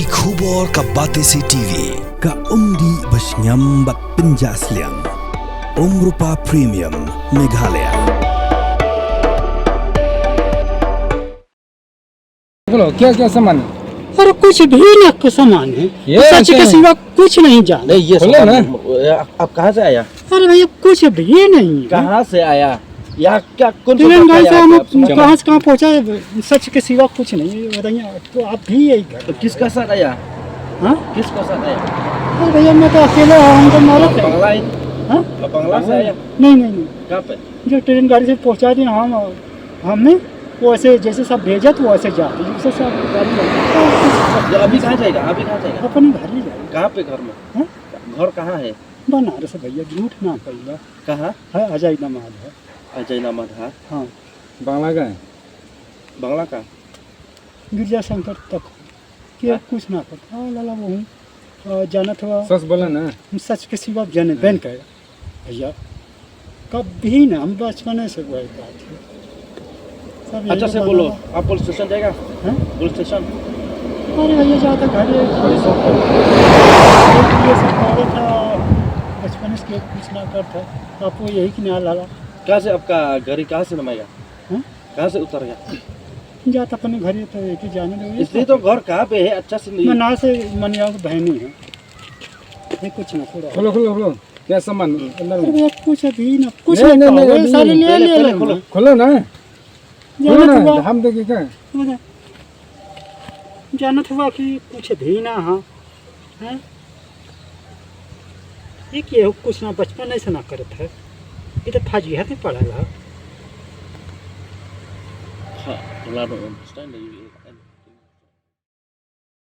Ki khubor ka Batesi TV ka umdi basnyam bat penjaslian Rupa Premium Meghalaya. बोलो क्या क्या सामान है? और कुछ भी ना कुछ सामान है, सच के सिवा कुछ नहीं जान। नहीं ये बोलो ना। आप कहाँ से आया? अरे भैया कुछ भी नहीं है। कहाँ से आया? यहाँ क्या कौन सा ट्रेन गाड़ी से हम आपका? कहाँ से कहाँ पहुँचा है, सच के सिवा कुछ नहीं है। बताइए तो आप भी यही घर तो किसका साथ आया? हाँ? किसका साथ आया? अरे भैया मैं तो अकेले हम तो मारत है। बंगला ही? हाँ? बंगला से आया? नहीं कहाँ पे? जो ट्रेन गाड़ी से पहुँचा दी हमने वैसे जैसे सब भेजा तो वैसे जाते जैसे सब गाड़ी तो अभी कहाँ जाएगा? अभी कहाँ जाएगा? अपने घर ही जाए। कहाँ पे घर में? हाँ? घर कहाँ है? बनारस भैया झूठ ना कहिएगा। कहाँ? है अजय नमाज है। अजय नामद है। हाँ बांग्ला का है? बंगला का? गिरजा शंकर तक के कुछ ना कर। हाँ लाला वो जानत हुआ सच बोला ना। सच के सिवा जाने बैन कर भैया कभी ना हम बचपने से वही बात है। सब यही अच्छा से तो बोलो। बात आप पुलिस स्टेशन जाएगा? है। Police station? अरे भैया जाता घर ये सब करे था बचपन से कुछ ना करता आपको यही कि ना लाला कहाँ से आपका गाड़ी कहाँ से नमाएगा? हाँ? कहाँ से उतर गया? जाता अपने घर ही तो एक ही जाने दो। इसलिए तो घर कहाँ पे है? अच्छा से नहीं। मना से मनिया की बहनी है ये कुछ ना थोड़ा। खोलो क्या सामान अंदर में? अरे कुछ भी ना कुछ नहीं, नहीं नहीं, पाओ, नहीं, सारे ले पहले- ले पहले ले खोलो। खोलो ना। खोलो जानत ना हुआ हम देखिए क्या? जानत हुआ कि कुछ भी ना हाँ हैं ये कि कुछ ना बचपन ऐसा ना करत है ये तो फाजिया पे पड़ा ला।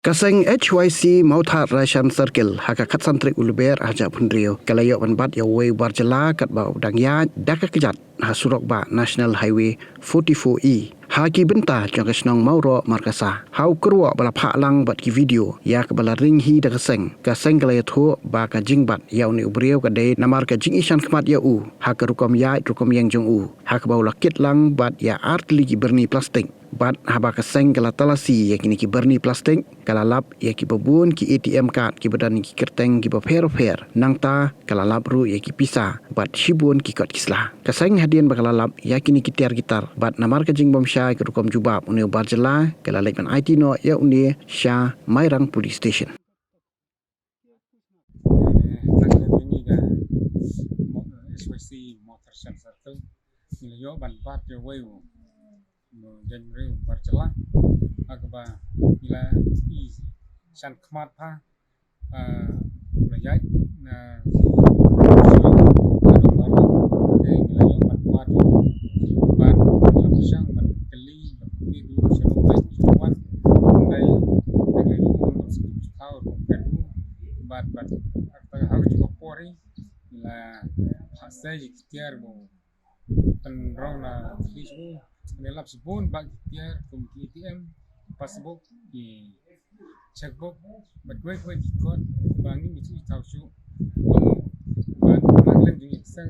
Kaseng HYC Mauthat Rashan Circle haka kat santri ulber aja punrio kalayo banbat ya way barjala kat bau dangya daka kejat hasurok ba National Highway 44E haki benta jang kesnong mauro markasa hau kerwa bala pha lang bat ki video ya ka bala ring hi da kaseng kalayo tho ba ka jingbat ya uni ubrio ka de namar ka jing ishan khmat ya u haka rukom ya rukom yang jong u haka bau lakit lang bat ya art ligi berni plastik bat haba kaseng kala talasi ya kini ki berni plastik kala lap ya ki babun ki ATM card ki badan ki kerteng ki paper nang ta kala lap ru ya ki pisa bat shibun ki kot kisla kaseng hadian bakala lap ya kini ki tiar gitar bat namar ka jing bom sha ki rukom jubab uni barjala kala lekman IT no ya uni sha mairang police station ini ka SYC motor sensor tu nilai banbat ya way dan reu barjala agba ila easy san khmat pha layai na nilai banbat ban lapsang ban keli ni du seruan dai dengan tahu kan bat harus juga pori la hasa ikhtiar mo tan rona Facebook ngelap sebun bag ikhtiar kum ATM passbook di checkbook bat gue ikut bangi itu tahu su bat naglan di sang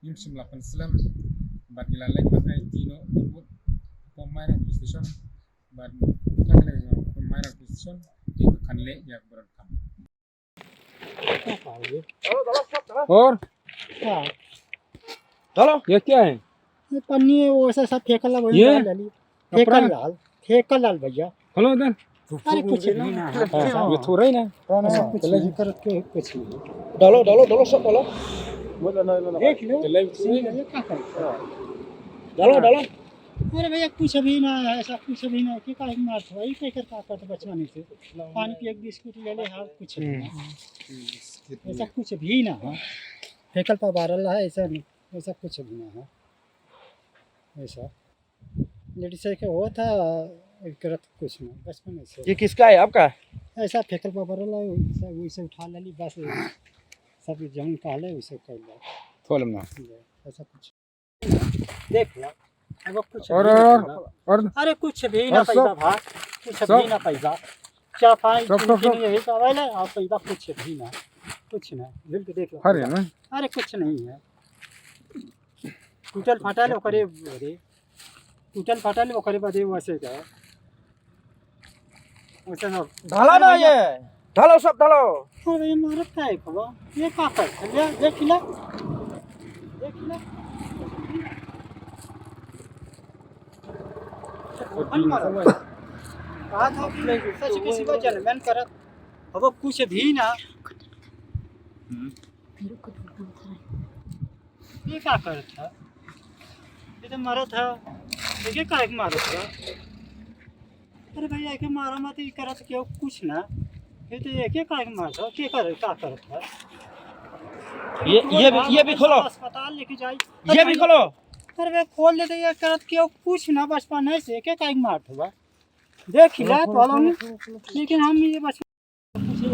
yum 98 selam bat ilalek bat IT no but pemain station bat naglan pemain station di kanle ya berekam और हाँ चलो ये क्या है? ये पन्नी है वो ऐसा सब फेंकल वही ये? डाल डाली फेंकल लाल भैया। खोलो इधर। अरे कुछ भी ना ये थोड़ा ही ना। ऐसा कुछ नहीं करत के कुछ नहीं डालो सब डालो। देख लो चले ये क्या करे डालो। अरे भैया कुछ भी ना है ऐसा कुछ भी ना कि काहे मार था ये कर का करते बचवानी से पानी की एक बिस्कुट ले ले हां कुछ नहीं ऐसा कुछ भी ना है फेंकल पर बारल है ऐसा नहीं ऐसा कुछ भी ना है ऐसा लेडीज के हो था करत कुछ नहीं बचपन से ये किसका है? आपका? ऐसा फेंकल पर बारल है वैसे उठा ले ली बस सब जंग काले वैसे कर लो थोड़ा ना। ऐसा कुछ देख लो अब कुछ और अरे कुछ भी ना पैसा भाग कुछ भी ना पैसा क्या पाई यही का वाला आप पैसा कुछ भी ना दिल के देख लो हरे ना। अरे कुछ नहीं है टूटल फाटल ओकरे बदे टूटल फाटल ओकरे बदे वैसे का उसे ना ढाला ना ये ढालो सब ढालो अरे ये मारत का है खबा ये का कर ले देख ले कहा था कि सच किसी को जन्मन करत अब कुछ भी ना ये क्या करत था ये तो मरत था ये का मारत था अरे भैया के मारा मत ये करत क्यों कुछ ना ये तो एक का मारत था के कर का करत था ये भी खोलो अस्पताल लेके जाई ये भी खोलो अरे वे खोल लेते ये करत क्यों कुछ ना बचपन है से के का मारत हुआ देख ला तो लेकिन हम ये बच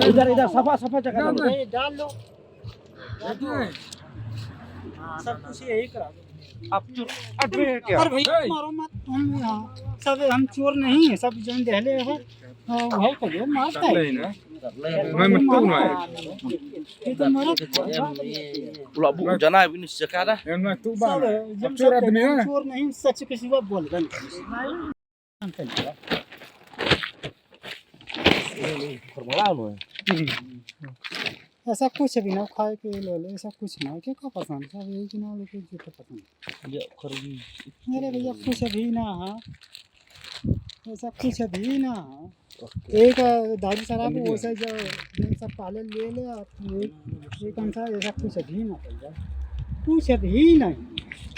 इधर सफा जगह डाल लो सब कुछ यही करा दो अब चुर अबे क्या अरे भाई मारो मत हम यहाँ सब हम चोर नहीं है सब जन दहले है वही कर दो मारता है मैं मत तू ना ये तो मारो पुला बु जना भी नहीं सका दा मैं तू बा जब चोर आदमी है चोर नहीं सच किसी को बोल रहे फॉर्मूला नो ऐसा कुछ भी ना खाए के ले ले ऐसा कुछ ना क्या का पसंद सब यही कि ना लेके जो पसंद ये खरगी मेरे भैया कुछ भी ना है ऐसा कुछ भी ना है एक दारू शराब वैसा जो सब पाले ले ले एक अंसा ऐसा कुछ भी ना भैया कुछ भी नहीं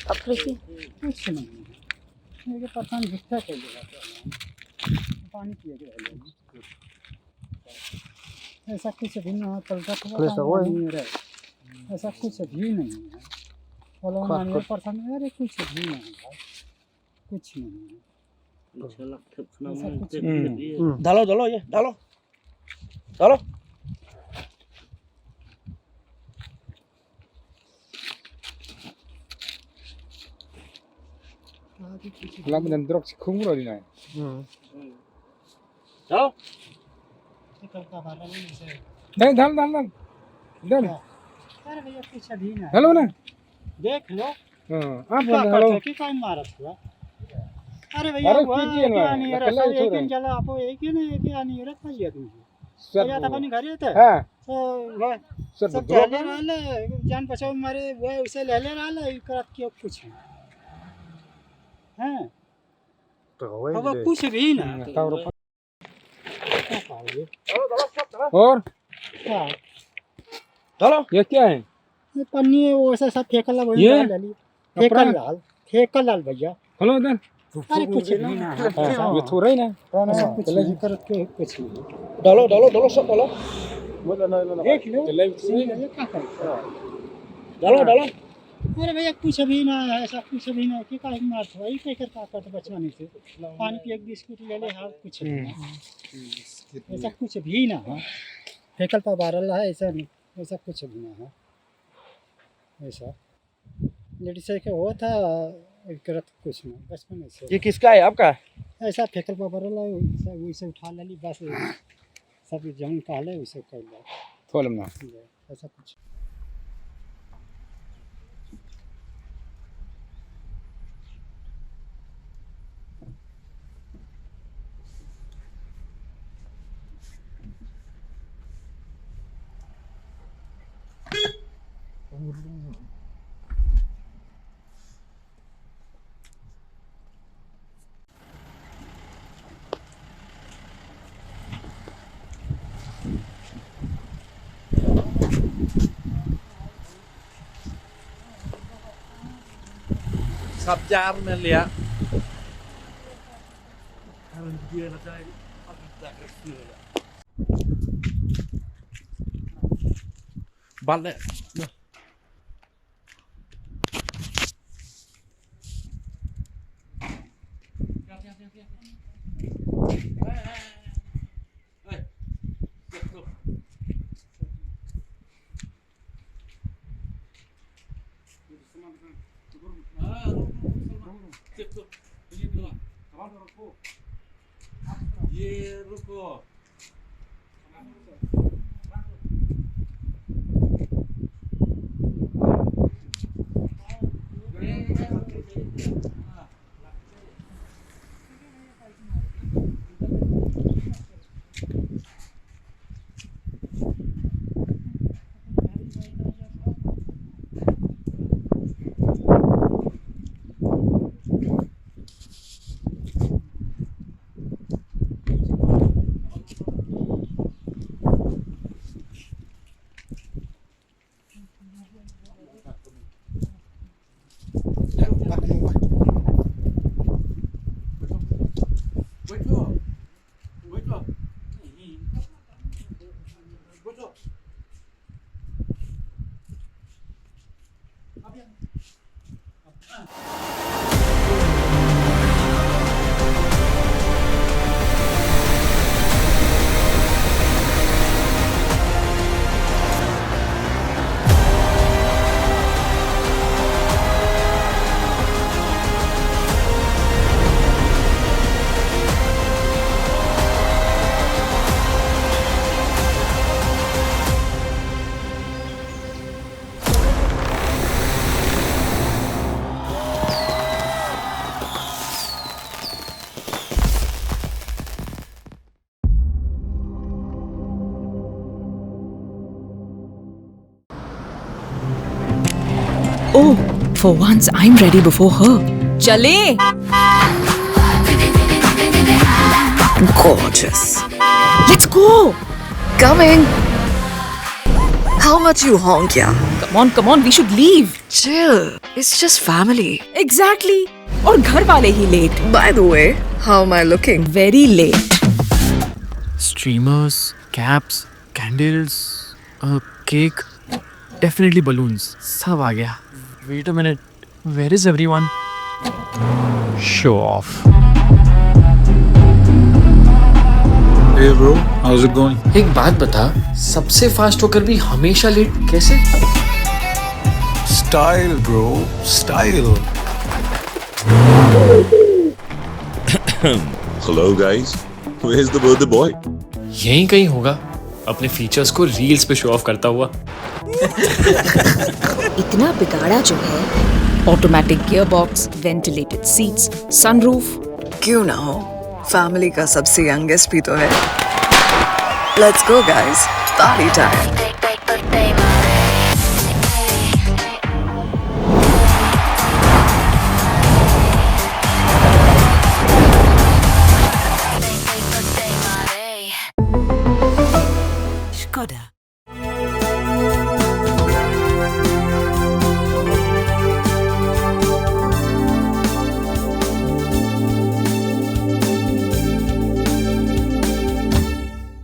अब कैसे कुछ नहीं मेरे पसंद झुट्ठा कर देगा पानी पिए के ऐसा कुछ भी नहीं है पलटा ऐसा कुछ भी नहीं है बोलो मानिए पसंद अरे कुछ भी नहीं है कुछ नहीं है डालो ये डालो làm mình drop khung rồi đi này डालो đây धन अरे भैया कुछ भी नहीं हेलो ना देख लो आप क्या हेलो करते कि काय मारत हुआ अरे भैया अरे हुआ कीजिए ना, क्या नहीं अकेला रहा ही एक छोड़ दिन चला आप एक ही नहीं क्या नहीं रखा लिया तुम सब या था अपने घर ही थे हां तो वह सर सब चले रहले जान बचाओ मारे वो उसे ले रहले करत क्यों कुछ हैं अब कुछ भी ना और क्या डालो ये क्या है ये पन्नी है वो ऐसा सब फेंकल ला वही ये? डाल डाली फेंकल लाल भैया हेलो इधर अरे कुछ भी ना ये थोड़ा ही ना ऐसा कुछ नहीं करत के कुछ नहीं डालो सब डालो देख लो चले ये क्या करते डालो अरे भैया कुछ भी ना है ऐसा कुछ भी ना कि काहे मार भाई के कर का करते बचवानी से पानी पी एक बिस्कुट ले ले हां कुछ नहीं ऐसा कुछ भी ना है फेकल पर बारल है ऐसा नहीं ऐसा कुछ भी ना है ऐसा लेडीज के हुआ था करत कुछ नहीं बचपन से ये किसका है आपका ऐसा फेकल पर बारल है वैसे उठा ले बस सब जौन काले वैसे कर ले थोड़ा ना ऐसा कुछ सब जार में लिया बंद है ये रुको For once, I'm ready before her. Chale! Gorgeous. Let's go! Coming. How much you honk, yeah? Come on, we should leave. Chill. It's just family. Exactly. और घर वाले ही late. By the way, how am I looking? Very late. Streamers, caps, candles, a cake, definitely balloons. सब आ गया. Wait a minute. Where is everyone? Show off. Hey bro, how's it going? एक बात बता, सबसे fast होकर भी हमेशा late कैसे? Style, bro. Style. Hello guys, where's the birthday boy? यहीं कहीं होगा, अपने फीचर्स को रील्स पे शो ऑफ करता हुआ. इतना बिगाड़ा जो है. Automatic gearbox, ventilated seats, sunroof. क्यों ना हो? Family का सबसे youngest भी तो है. Let's go guys. Party time. Skoda.